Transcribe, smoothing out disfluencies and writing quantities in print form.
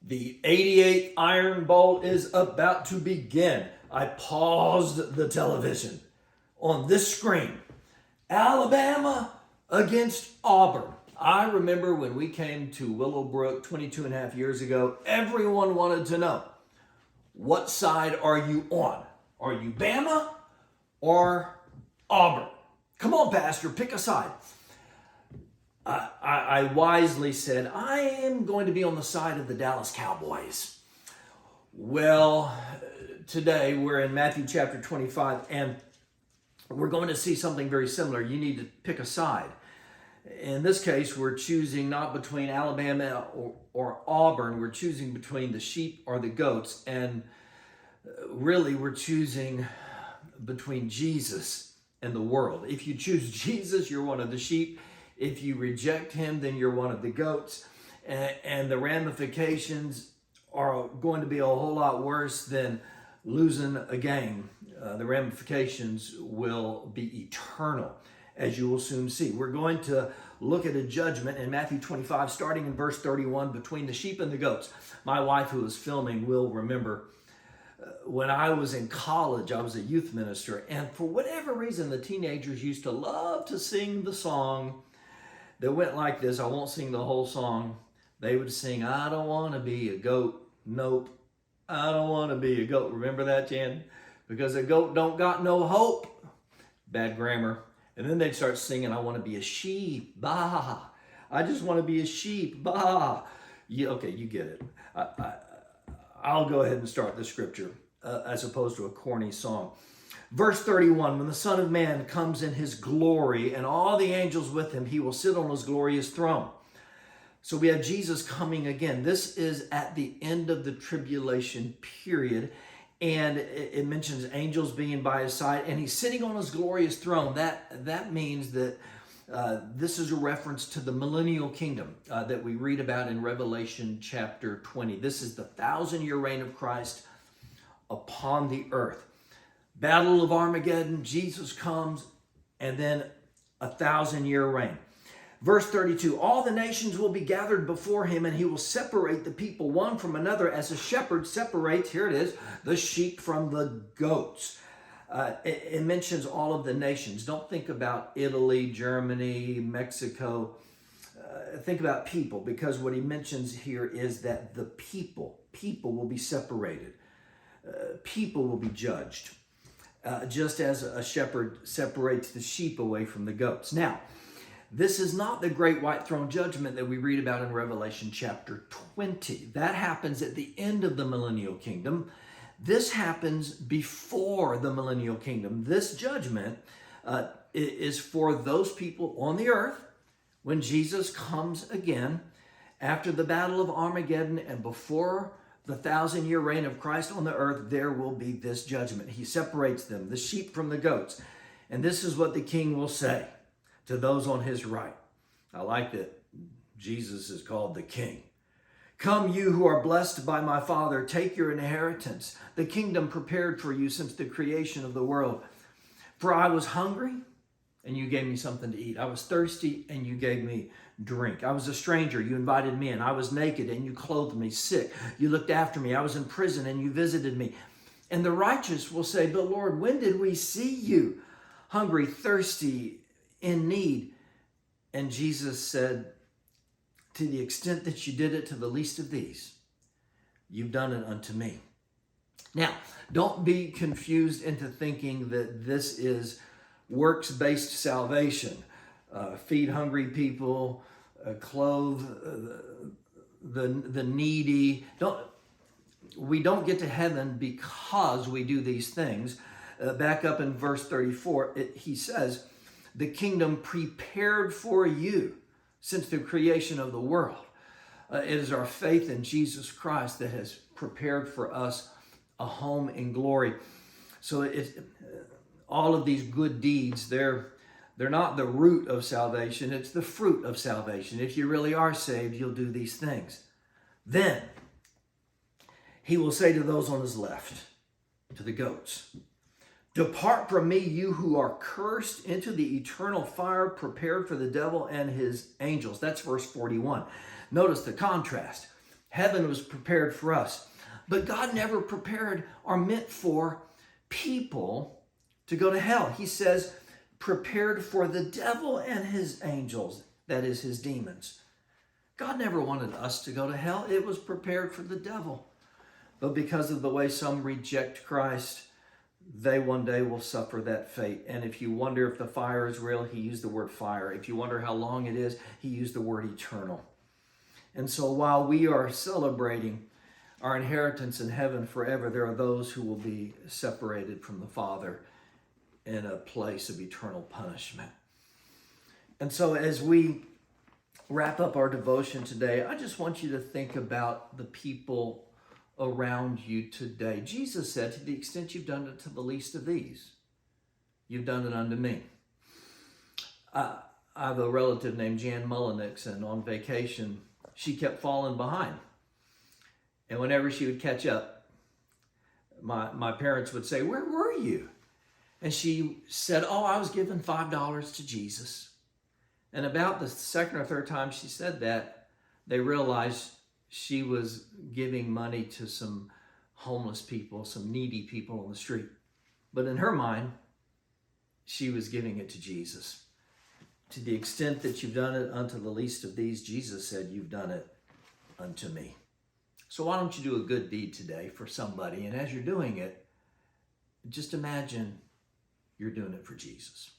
The 88th Iron Bowl is about to begin. I paused the television. On this screen, Alabama against Auburn. I remember when we came to Willowbrook 22 and a half years ago, everyone wanted to know, what side are you on? Are you Bama or Auburn? Come on, Pastor, pick a side. I wisely said, I am going to be on the side of the Dallas Cowboys. Well, today we're in Matthew chapter 25, and we're going to see something very similar. You need to pick a side. In this case, we're choosing not between Alabama or Auburn. We're choosing between the sheep or the goats. And really, we're choosing between Jesus and the world. If you choose Jesus, you're one of the sheep. If you reject him, then you're one of the goats. And the ramifications are going to be a whole lot worse than losing a game. The ramifications will be eternal, as you will soon see. We're going to look at a judgment in Matthew 25, starting in verse 31, between the sheep and the goats. My wife, who was filming, will remember when I was in college, I was a youth minister, and for whatever reason, the teenagers used to love to sing the song that went like this. I won't sing the whole song. They would sing, I don't want to be a goat. Nope. I don't want to be a goat. Remember that, Jan? Because a goat don't got no hope. Bad grammar. And then they'd start singing, I want to be a sheep. Bah. I just want to be a sheep. Bah. Okay, you get it. I'll go ahead and start the scripture as opposed to a corny song. Verse 31, when the Son of Man comes in his glory and all the angels with him, he will sit on his glorious throne. So we have Jesus coming again. This is at the end of the tribulation period. And it mentions angels being by his side. And he's sitting on his glorious throne. That means that this is a reference to the millennial kingdom that we read about in Revelation chapter 20. This is the 1,000-year reign of Christ upon the earth. Battle of Armageddon, Jesus comes, and then a 1,000-year reign. Verse 32, all the nations will be gathered before him, and he will separate the people one from another as a shepherd separates, here it is, the sheep from the goats. It mentions all of the nations. Don't think about Italy, Germany, Mexico. Think about people, because what he mentions here is that the people will be separated. People will be judged. Just as a shepherd separates the sheep away from the goats. Now, this is not the great white throne judgment that we read about in Revelation chapter 20. That happens at the end of the millennial kingdom. This happens before the millennial kingdom. This judgment is for those people on the earth when Jesus comes again after the battle of Armageddon and before the 1,000-year reign of Christ on the earth. There will be this judgment. He separates them, the sheep from the goats. And this is what the king will say to those on his right. I like that Jesus is called the king. Come, you who are blessed by my Father, take your inheritance, the kingdom prepared for you since the creation of the world. For I was hungry, and you gave me something to eat. I was thirsty, and you gave me drink. I was a stranger, you invited me in. I was naked, and you clothed me. Sick, you looked after me. I was in prison, and you visited me. And the righteous will say, but Lord, when did we see you hungry, thirsty, in need? And Jesus said, to the extent that you did it to the least of these, you've done it unto me. Now, don't be confused into thinking that this is works-based salvation. Feed hungry people, clothe the needy. We don't get to heaven because we do these things. Back up in verse 34, he says, the kingdom prepared for you since the creation of the world. It is our faith in Jesus Christ that has prepared for us a home in glory. So all of these good deeds, they're not the root of salvation, it's the fruit of salvation. If you really are saved, you'll do these things. Then he will say to those on his left, to the goats, depart from me, you who are cursed, into the eternal fire prepared for the devil and his angels. That's verse 41. Notice the contrast. Heaven was prepared for us. But God never prepared or meant for people to go to hell. He says, prepared for the devil and his angels, that is, his demons. God never wanted us to go to hell. It was prepared for the devil. But because of the way some reject Christ, they one day will suffer that fate. And if you wonder if the fire is real, he used the word fire. If you wonder how long it is, he used the word eternal. And so while we are celebrating our inheritance in heaven forever, there are those who will be separated from the Father in a place of eternal punishment. And so as we wrap up our devotion today, I just want you to think about the people around you today. Jesus said, to the extent you've done it to the least of these, you've done it unto me. I have a relative named Jan Mullenix, and on vacation, she kept falling behind. And whenever she would catch up, my parents would say, where were you? And she said, oh, I was giving $5 to Jesus. And about the second or third time she said that, they realized she was giving money to some homeless people, some needy people on the street. But in her mind, she was giving it to Jesus. To the extent that you've done it unto the least of these, Jesus said, you've done it unto me. So why don't you do a good deed today for somebody? And as you're doing it, just imagine you're doing it for Jesus.